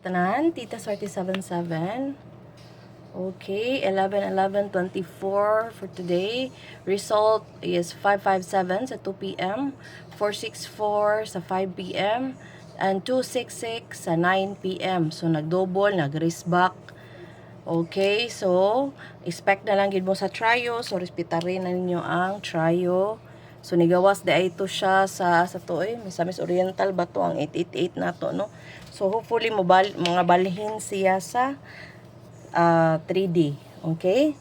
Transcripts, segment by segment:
tanan, Tita 377. Okay, 11/11/24 for today. Result is 557 sa 2 p.m., 464 sa 5 p.m., and 266 sa 9 p.m. So, nag-double, nag-raise back. Okay, so, expect na lang gid mo sa tryo. So, respetarin na ninyo ang tryo. So, nigawas de ito siya sa to Misamis Oriental ba to ang 888 na to, no? So, hopefully, mga balhin siya sa 3D. Okay?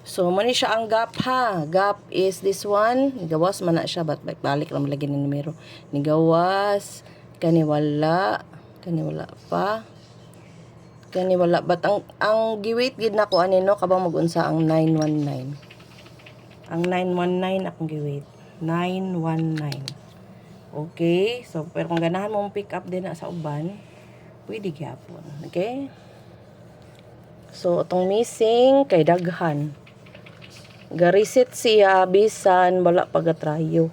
So, mani siya ang gap ha. Gap is this one. Nigawas man na siya. Balik lang malagyan ng numero. Nigawas. Kaniwala. Kaniwala pa. Kaniwala. But ang giwait gid na ko anino kabang magunsa ang 919. Ang 919 akong giwait. 919. Okay? So, pero kung ganahan mong pick up din na sa uban, pwede gyapon. Okay? So, itong missing kay daghan. Ga-reset siya bisan wala pagatrayo.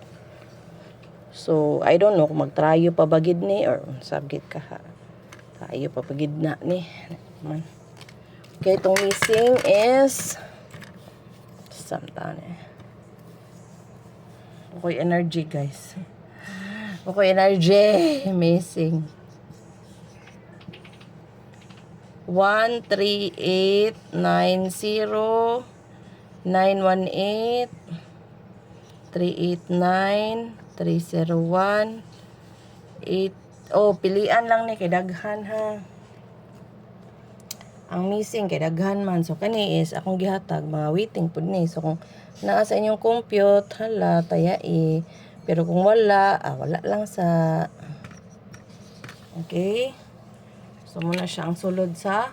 So, I don't know kung magtrayo pa bagid ni or sabgit ka ha. Trayo pa bagid na ni. Okay, itong missing is samtane. Okay, energy guys. Okay, energy. Missing. 13890 918 389 301 8. Oh, pilian lang ni kay daghan ha. Ang missing kay daghan man. So kani is akong gihatag mga waiting pud ni. So kung naa sa inyong compute, hala tayai. Pero kung wala, wala lang sa. Okay? So muna siya ang sulod sa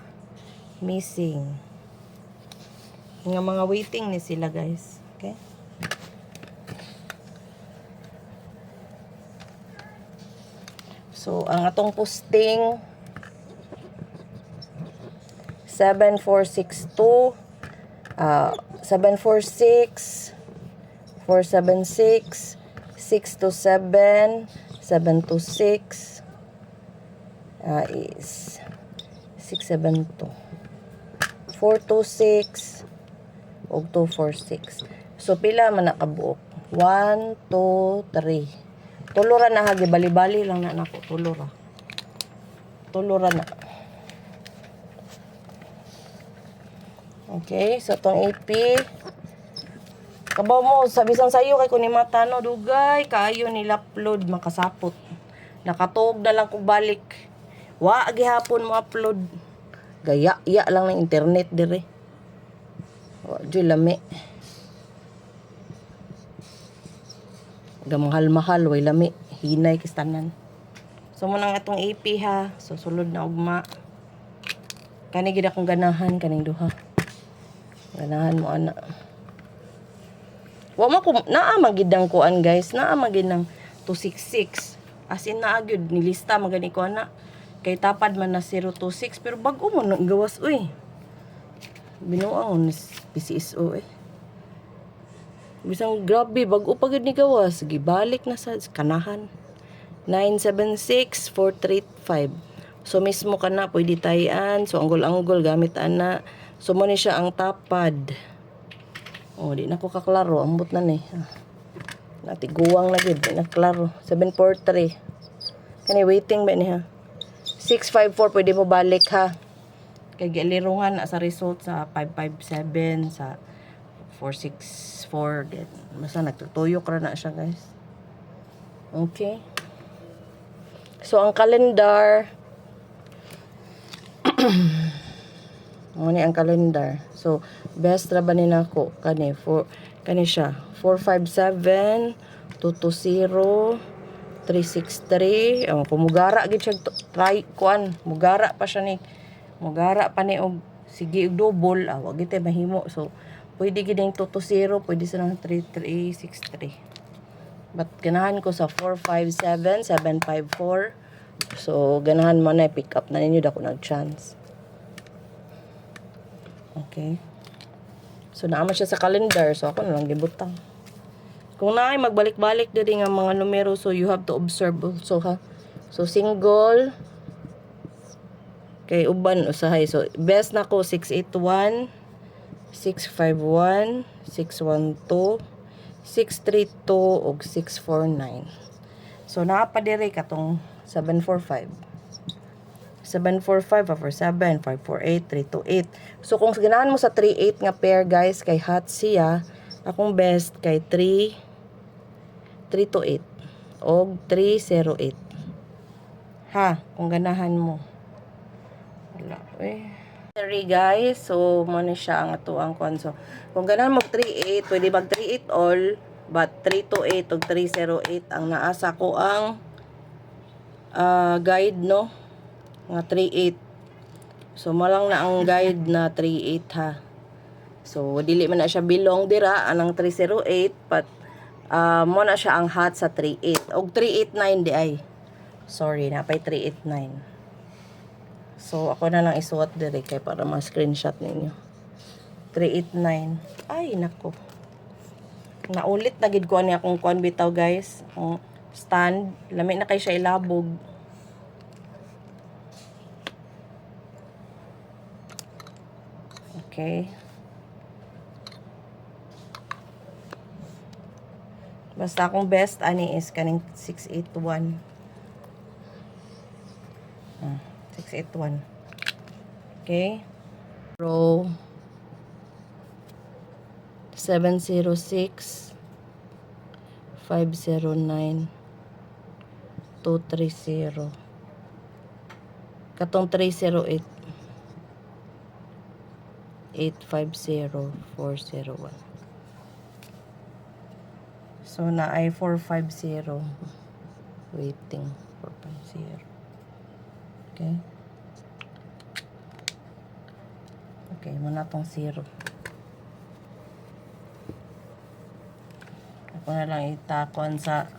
missing. Nga mga waiting ni sila guys. Okay? So ang atong posting 7462 746 476 627 726 is 672 426 ug 246. So pila man nakabuok? 1 2 3. Tulura na ha, gibali-bali lang na nako tulura. Tulura na. Okay, so tong AP kabaw mo sabisan sayo kay kun mata no dugay kaayo nila upload makasapot. Nakatuog na lang kog balik. Wa gihapon mo upload. Gaya-iya lang ng internet dire. Wa jud lami. Gamahal-mahal way lami. Hinay kistanan. So mo nang atong AP ha. So sulod na ugma. Kani gid akong ganahan kaning duha. Ganahan mo ana. Wa mo ko naa magidang kuan guys. Naa magidang 266. As in naa gyud nilista magani ko ana. Kay tapad man na 026 pero bag-o mo nang gawas uy. Binuang PCSO eh. Bisang grabe bag-o pa gid ni gawas. Gibalik na sa kanahan. 976-435. So mismo kana pwede tayan. So anggol-anggol gamit ana. So mo ni siya ang tapad. Oh, di na ko kaklaro. Ambot na ni. Natiguwang na gid. Di na klaro. 743. Kani waiting ba ni ha? 654 pwede mo balik ha. Kay gilirungan na sa result sa 557 sa 464 get. Basta nagtutuyok ra na siya guys. Okay. So ang calendar ang calendar. So best ra ba ni nako kani siya 457 220 363. Kumugara gid siya try kuan. Mugara pa siya ni. Mugara pa ni og sige og double. Wa gid tay mahimo. So pwede gid ning 220, pwede sa nang 3363. But ganahan ko sa 457 754. So ganahan mo na pick up na ninyo dako nag chance. Okay. So naama siya sa calendar. So ako na lang gibutang. Kung naay magbalik-balik diri nga mga numero, so you have to observe also ha. So single Kay uban usahay. So best nako 681, 651, 612, 632 ug 649. So naa pa diri katong 745. 745, 547, 548, 328. So, kung ganahan mo sa 38 nga pair, guys, kay hot siya, akong best kay 328 o 308. Ha, kung ganahan mo. Wala, Sorry, guys. So, muna siya ang ato ang konso. Kung ganahan mo 38, pwede mag 38 all, but 328 o 308 ang naasa ko ang guide, no? Nga 38. So, malang na ang guide na 38 ha. So, dili man na siya bilong dira anang 308 but mo na siya ang hot sa 38. Og 389 di ay. Sorry, napay 389. So, ako na lang isuot diri kay para ma-screenshot ninyo. 389. Ay, nako. Naulit na gid ko ani akong kuan bitaw, guys. Ang stand, lami na kay siya ilabog. Okay. Basta akong best ani is kaning 681. 681. Okay. Row 706 509 230. Katong 308 850-401. So, na ay 450. Waiting. 450. Okay. Okay, muna tong 0. Ako na lang itakon sa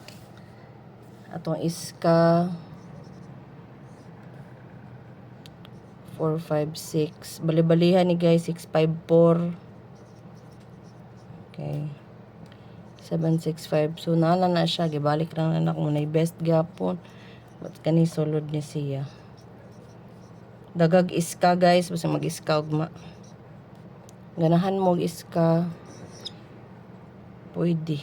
atong iska 456. Bali-balihan ni guys 654. Okay. 765. So nala na siya, gibalik lang na ako na best gapon. But kani sulod ni siya. Dagag iska guys, basta mag-iska ugma. Ganahan mo iska. Pwede.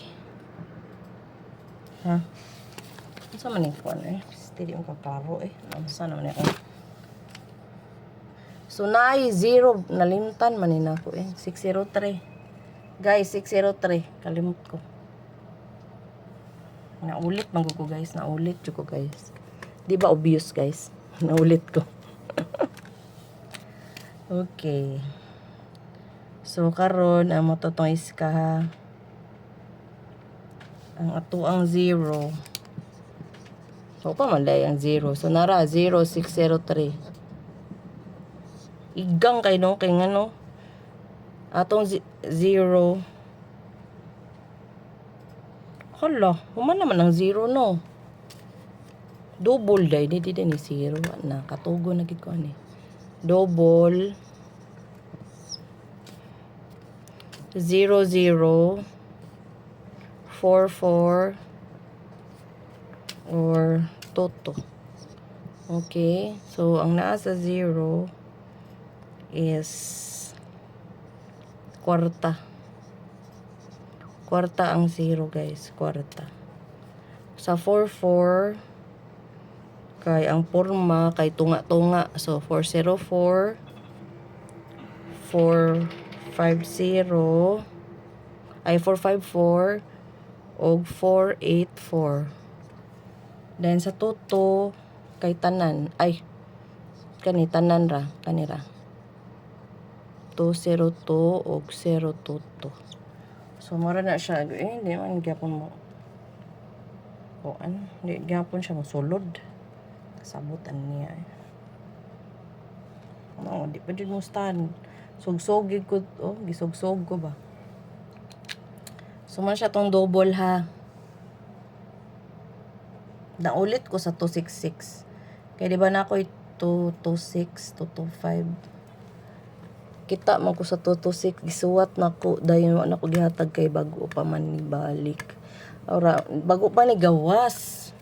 Ha? Ano sa maning kuan eh? Steady ang kakaro eh. Ano sa naman ako? So, naay 0. Nalimtan manin ako eh. 603. Guys, 603. Kalimut ko. Naulit man ko guys. Naulit ko guys. Di ba obvious guys? Naulit ko. Okay. So, karon ang matotong iska ha. Ang ato ang 0. So, pa man ang 0. So, nara 0603. Igang kay no kay ngano atong 0. Hala, human naman ang 0 no. Double day di ni 0 na katugo na gid ko ani. Double 00 44 or toto. Okay, so ang naa sa 0 is kwarta. Kwarta ang 0 guys, kwarta. Sa 44 kay ang porma kay tunga-tunga. So 404 450 ay 454 og 484. Then sa toto kay tanan ay kani tanan ra kanira 202 og 022. So mura na siya eh hindi man gyapon mo. O ano, hindi gyapon siya mosulod. Kasabutan niya eh. Ano, di pa jud mo stand. Sugsogig ko, oh, gisugsog ko ba. So man siya tong double ha. Naulit ko sa 266. Kaya di ba na ako 226, 225. Kita man ko sa 226 gisuwat na ko dayon na ko gihatag kay bago pa man ni balik. Ora bago pa ni gawas.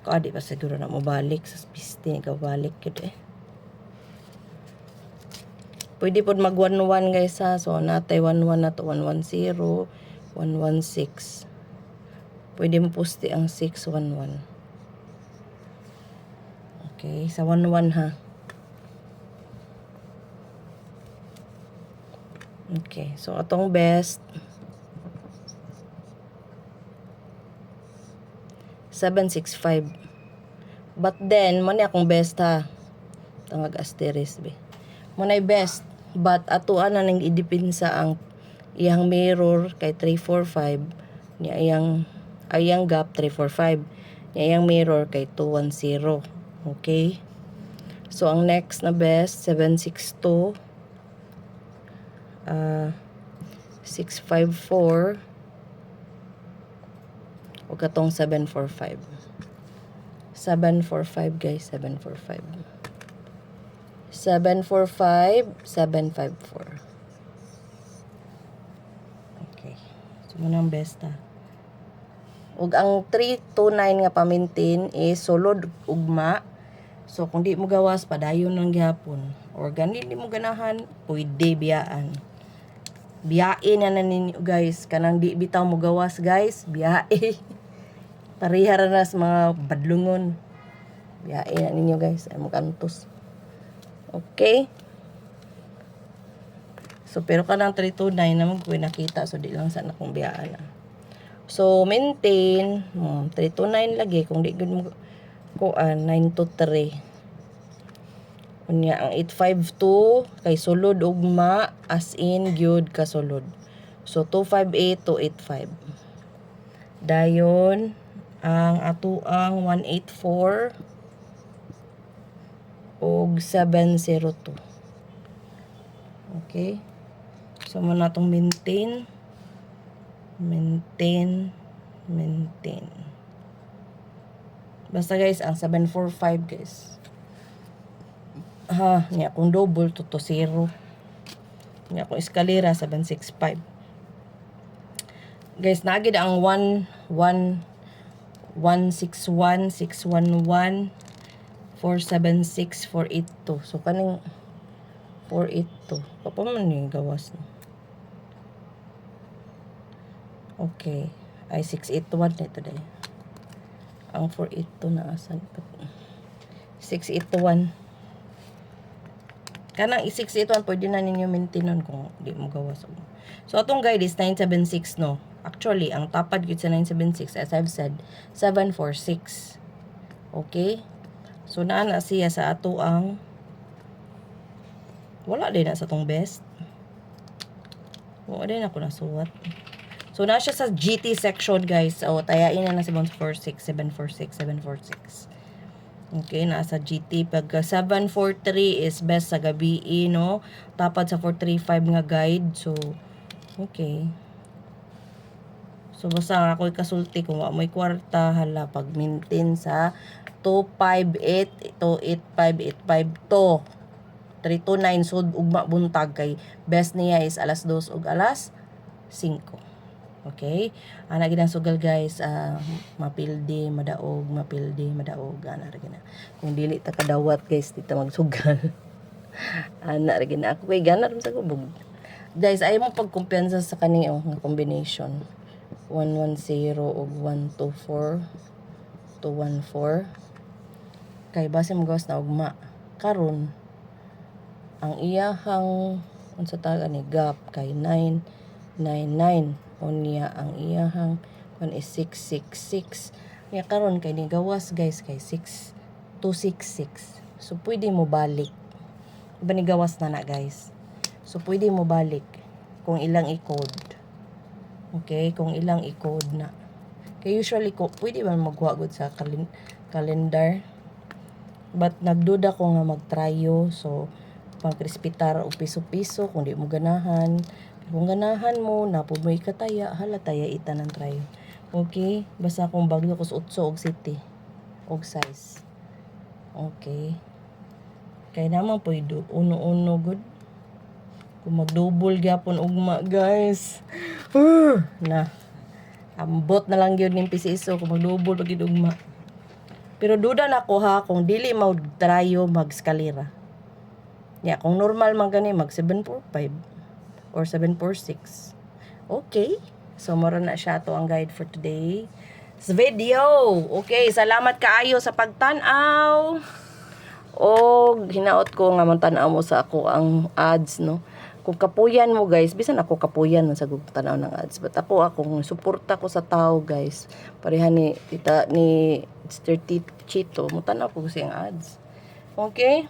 Kadi pa siguro na mo balik sa piste ni gabalik gid eh. Pwede po mag 1-1 guys ha. So, natay 1-1 na to. 1-1-0, 1-1-6. Pwede mo poste ang 6-1-1. Okay, sa 1-1 ha. Okay, so atong best 765. But then, mo ni akong best ha. Tangag asterisk be. Mo na best. But atuan na nang idipinsa ang iyang mirror kay 345. Niya ayang gap 345. Niya iyang mirror kay 210. Okay? So, ang next na best, 762. 654. O katong 745. 745 guys, 745. 745, 754. Okay. So, muna ang best ha. Ug ang 329 nga pamintin is sulod ugma. So, kung di mo gawas, padayon ng gihapon. Or ganit di mo ganahan, pwede biyaan. Biyain na ninyo guys. Kanang di bitaw mo gawas guys, biyae. Parihara na sa mga badlungon. Biyain na ninyo guys. Ay mo kantos. Okay. So, pero kanang 329 naman ko nakita. So, di lang sana kung biyaan na. So, maintain. 329 lagi. Kung di good mo kuan, 923. Unya, ang 852 kay sulod ugma as in gyud kasulod. So, 258, 285. Dayon, ang atuang 184 og 702. Okay. So, muna itong maintain. Maintain. Basta guys, ang 745 guys. Niya kung double to 0. Niya kung eskalera 765. Guys, naagid ang 161, 611, 476, 482. So, kaning 482. Papaman yung gawas no. Okay. Ay, 681 na ito dahil. Ang 482 na asan. 681. Kanang 681, pwede na ninyo maintain kung di mo gawas. So, atong guide is 976, no? Actually, ang tapad yun sa 976, as I've said, 746. Okay? So, naana siya sa ato ang wala din na sa atong best. Wala din ako nasuwat. So, na siya sa GT section, guys. O, tayain na na 746, 746, 746. Okay, nasa GT. Pagka 743 is best sa gabi, no? Tapad sa 435 nga guide. So, okay. So, basta ako kasulti kung mo'y kwarta, hala, pag-maintain sa 258, 285, 852, 329, so, ugma buntag kay best niya is alas 2 ug alas 5. Okay? Ana ginang sugal guys, mapildi, madaog, ana ra gina. Kung dili ta kadawat guys, dito magsugal. Ana ra gina ako kay gana sa kubog. Guys, ay mo pagkumpiyansa sa kani nga combination. 110 ug 124 214. Kay base mo gawas na ugma. Karon ang iyahang unsa ta ni gap kay 999. Unya ang iyahang kun is 666. Nya karon kay ni gawas guys kay 6266. So pwede mo balik. Iba ni gawas na guys. So pwede mo balik kung ilang i-code. Okay, kung ilang i-code na. Kay usually ko pwede ba magwagod sa calendar. But nagduda ko nga magtryo, so pang-krispitar o piso-piso kung di mo ganahan. Kung ganahan mo, napod mo ikataya, hala taya ita ng try. Okay? Basta kung bagyo ko sa 8 og city. Og size. Okay. Kaya naman po, uno-uno good. Kung mag-double gyapon ugma, guys. Na. Ambot na lang yun ng pisiso kung mag-double pag ugma. Pero duda na ko ha, kung dili mag-tryo, mag-skalera. Ya, kung normal man gani mag 745 or 746. Okay. So mura na siya to ang guide for today. Sa video. Okay, salamat kaayo sa pagtan-aw. O hinaot ko nga man mo sa ako ang ads, no. Kung kapuyan mo guys, bisan ako kapuyan man sa tanaw ng ads. But akong suporta ko sa tao guys. Pareha ni tita ni Mr. Chito, mutanaw ko siyang ads. Okay?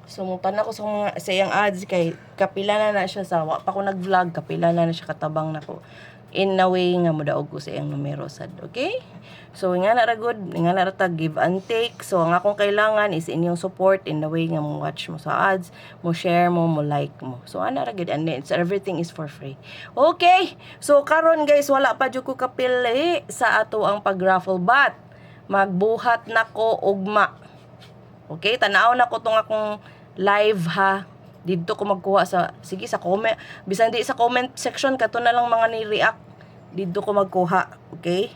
So mutanaw ko sa siyang ads kay kapila na siya sa wa pa ko nag-vlog, kapila na siya katabang nako. In a way nga modaog ko sa iyang numero sad, okay? So nga na ra good, nga na ra ta give and take. So ang akong kailangan is inyong support in the way nga mo watch mo sa ads, mo share mo, mo like mo. So ana ra good, and it's everything is for free. Okay? So karon guys, wala pa jud ko kapili sa ato ang pag-raffle bat. Magbuhat nako ugma. Okay, tanaw na ko tong akong live ha. Dito ko magkuha sa, sige sa comment, bisan di sa comment section, kato na lang mga ni-react. Dito ko magkuha, okay?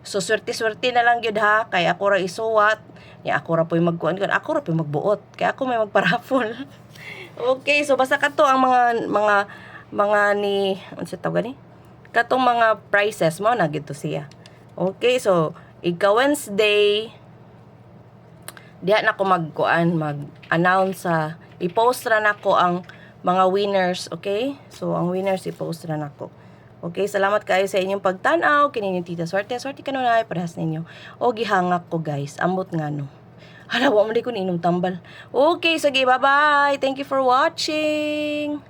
So, swerte-swerte na lang yun ha, kaya ako ra isuwat, ya ako ra po'y magkuhan, ako ra po'y magbuot, kaya ako may magparafol. Okay, so basta kato ang mga ni, ano sa tawag ni? Katong mga prices mo, na gito siya. Okay, so, ika Wednesday, diha na ko mag-announce sa i-post ra nako ang mga winners, okay? So ang winners i-post ra nako. Okay, salamat kayo sa inyong pagtan-aw. Kini Tita Swerte kanunay parehas ninyo. O gihangak ko guys, ambot nga no. Hala, wa man di ko niinom tambal. Okay, sige, bye-bye. Thank you for watching.